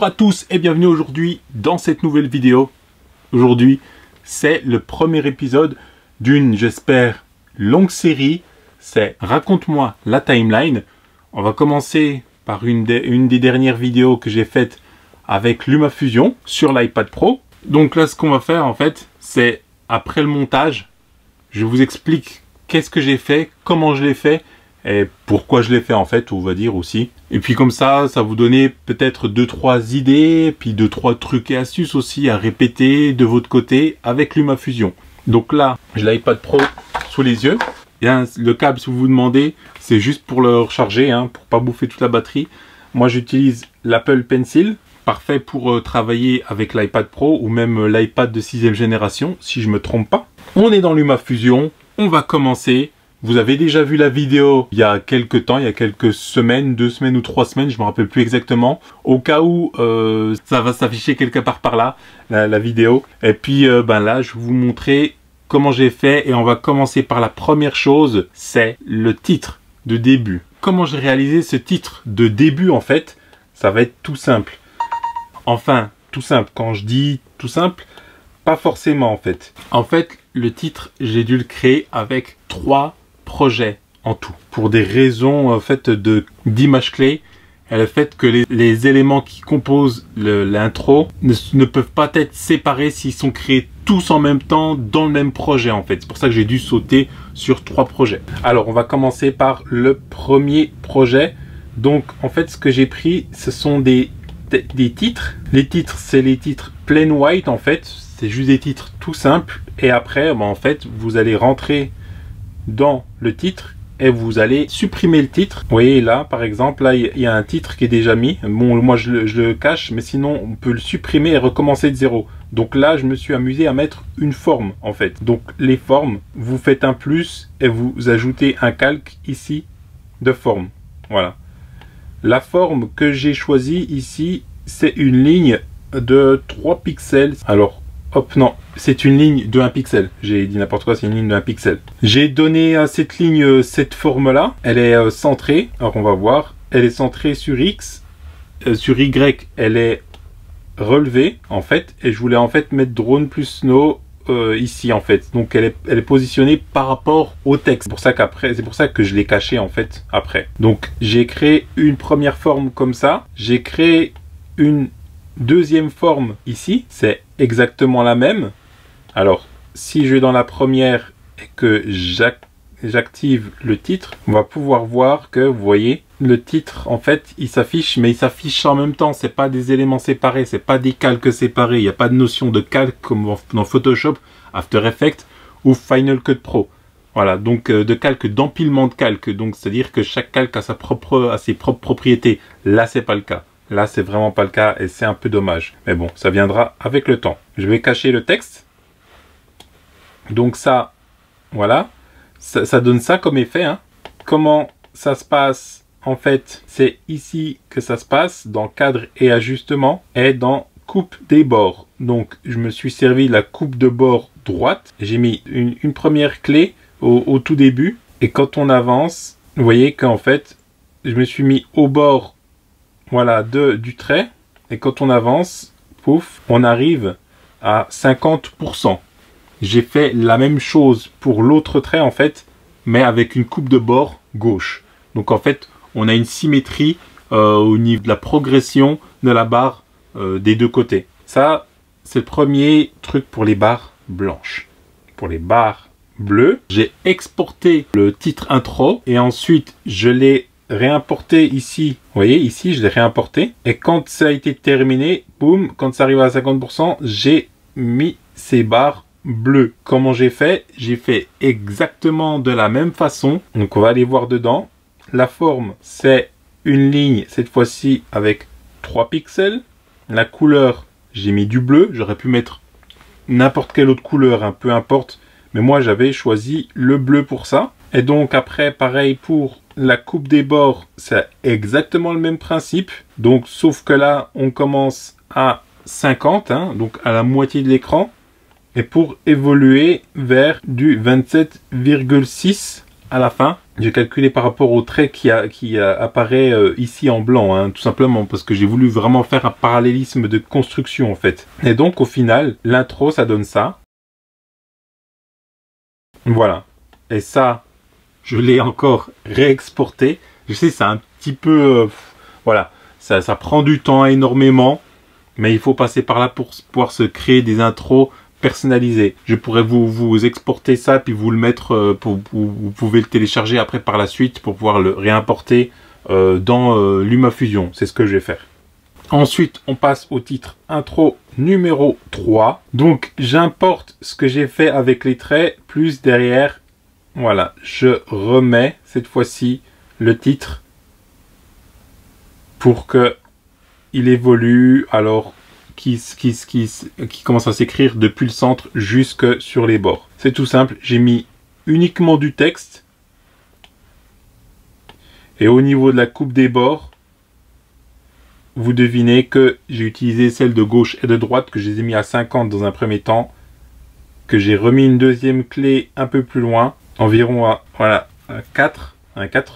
Bonjour à tous et bienvenue aujourd'hui dans cette nouvelle vidéo. Aujourd'hui, c'est le premier épisode d'une, j'espère, longue série. C'est Raconte-moi la timeline. On va commencer par une des dernières vidéos que j'ai faites avec LumaFusion sur l'iPad Pro. Donc là, ce qu'on va faire en fait, c'est après le montage, je vous explique qu'est-ce que j'ai fait, comment je l'ai fait et pourquoi je l'ai fait en fait, on va dire aussi. Et puis comme ça vous donner peut-être 2-3 idées, puis 2-3 trucs et astuces aussi à répéter de votre côté avec LumaFusion. Donc là, j'ai l'iPad Pro sous les yeux. Et le câble, si vous vous demandez, c'est juste pour le recharger, hein, pour pas bouffer toute la batterie. Moi, j'utilise l'Apple Pencil, parfait pour travailler avec l'iPad Pro ou même l'iPad de 6e génération, si je me trompe pas. On est dans LumaFusion, on va commencer. Vous avez déjà vu la vidéo il y a quelques temps, il y a quelques semaines, 2 semaines ou 3 semaines, je me rappelle plus exactement. Au cas où ça va s'afficher quelque part par là, la vidéo. Et puis là, je vais vous montrer comment j'ai fait et on va commencer par la première chose, c'est le titre de début. Comment j'ai réalisé ce titre de début en fait, ça va être tout simple. Enfin, tout simple, quand je dis tout simple, pas forcément en fait. En fait, le titre, j'ai dû le créer avec 3 projets en tout. Pour des raisons en fait d'image clé, et le fait que les éléments qui composent l'intro ne peuvent pas être séparés s'ils sont créés tous en même temps dans le même projet en fait. C'est pour ça que j'ai dû sauter sur 3 projets. Alors on va commencer par le premier projet. Donc en fait ce que j'ai pris, ce sont des titres. Les titres, c'est les titres plain white en fait. C'est juste des titres tout simples. Et après, en fait, vous allez rentrer dans le titre et vous allez supprimer le titre. Vous voyez là, par exemple, là, il y a un titre qui est déjà mis. Bon, moi, je le cache, mais sinon, on peut le supprimer et recommencer de zéro. Donc là, je me suis amusé à mettre une forme, en fait. Donc, les formes, vous faites un plus et vous ajoutez un calque ici de forme. Voilà. La forme que j'ai choisie ici, c'est une ligne de 3 pixels. Alors, hop, non, c'est une ligne de 1 pixel. J'ai dit n'importe quoi, c'est une ligne de 1 pixel. J'ai donné à cette ligne cette forme-là. Elle est centrée. Alors, on va voir. Elle est centrée sur X. Sur Y, elle est relevée, en fait. Et je voulais, en fait, mettre drone plus snow ici, en fait. Donc, elle est positionnée par rapport au texte. C'est pour ça que je l'ai caché, en fait, après. Donc, j'ai créé une première forme comme ça. J'ai créé une deuxième forme ici, c'est exactement la même. Alors, si je vais dans la première et que j'active le titre, on va pouvoir voir que, vous voyez, le titre, en fait, il s'affiche, mais il s'affiche en même temps. C'est pas des éléments séparés, c'est pas des calques séparés. Il n'y a pas de notion de calque comme dans Photoshop, After Effects ou Final Cut Pro. Voilà, donc de calque, d'empilement de calques. Donc, c'est-à-dire que chaque calque a ses propres propriétés. Là, c'est pas le cas. Là, c'est vraiment pas le cas et c'est un peu dommage. Mais bon, ça viendra avec le temps. Je vais cacher le texte. Donc ça, voilà. Ça donne ça comme effet. Hein. Comment ça se passe? En fait, c'est ici que ça se passe, dans cadre et ajustement, et dans coupe des bords. Donc, je me suis servi de la coupe de bord droite. J'ai mis une première clé au tout début. Et quand on avance, vous voyez qu'en fait, je me suis mis au bord, voilà, du trait. Et quand on avance, pouf, on arrive à 50%. J'ai fait la même chose pour l'autre trait, en fait, mais avec une coupe de bord gauche. Donc, en fait, on a une symétrie au niveau de la progression de la barre des deux côtés. Ça, c'est le premier truc pour les barres blanches. Pour les barres bleues, j'ai exporté le titre intro et ensuite, je l'ai réimporté ici. Vous voyez, ici, je l'ai réimporté. Et quand ça a été terminé, boum, quand ça arrive à 50%, j'ai mis ces barres bleues. Comment j'ai fait? J'ai fait exactement de la même façon. Donc, on va aller voir dedans. La forme, c'est une ligne, cette fois-ci, avec 3 pixels. La couleur, j'ai mis du bleu. J'aurais pu mettre n'importe quelle autre couleur, hein, peu importe. Mais moi, j'avais choisi le bleu pour ça. Et donc, après, pareil pour la coupe des bords, c'est exactement le même principe. Donc, sauf que là, on commence à 50, hein, donc à la moitié de l'écran. Et pour évoluer vers du 27,6 à la fin. J'ai calculé par rapport au trait qui apparaît ici en blanc, hein, tout simplement parce que j'ai voulu vraiment faire un parallélisme de construction en fait. Et donc au final, l'intro ça donne ça. Voilà. Et ça, je l'ai encore réexporté. Je sais, c'est un petit peu... voilà, ça prend du temps énormément, mais il faut passer par là pour pouvoir se créer des intros personnalisées. Je pourrais vous exporter ça, puis vous le mettre, vous pouvez le télécharger après par la suite pour pouvoir le réimporter dans LumaFusion. C'est ce que je vais faire. Ensuite, on passe au titre intro numéro 3. Donc, j'importe ce que j'ai fait avec les traits, plus derrière, voilà, je remets cette fois-ci le titre pour que il évolue, alors qui commence à s'écrire depuis le centre jusque sur les bords. C'est tout simple, j'ai mis uniquement du texte et au niveau de la coupe des bords, vous devinez que j'ai utilisé celle de gauche et de droite, que je les ai mis à 50 dans un premier temps, que j'ai remis une deuxième clé un peu plus loin, environ à, voilà, à 4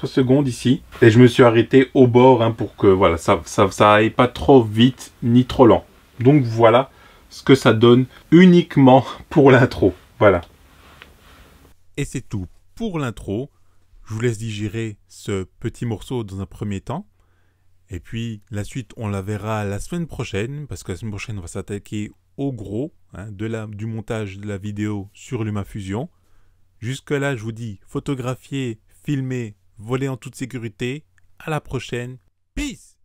secondes ici, et je me suis arrêté au bord hein, pour que voilà, ça aille pas trop vite ni trop lent. Donc voilà ce que ça donne uniquement pour l'intro. Voilà. Et c'est tout pour l'intro. Je vous laisse digérer ce petit morceau dans un premier temps. Et puis la suite, on la verra la semaine prochaine, parce que la semaine prochaine, on va s'attaquer au gros hein, du montage de la vidéo sur LumaFusion. Jusque-là, je vous dis photographier, filmer, voler en toute sécurité. À la prochaine. Peace!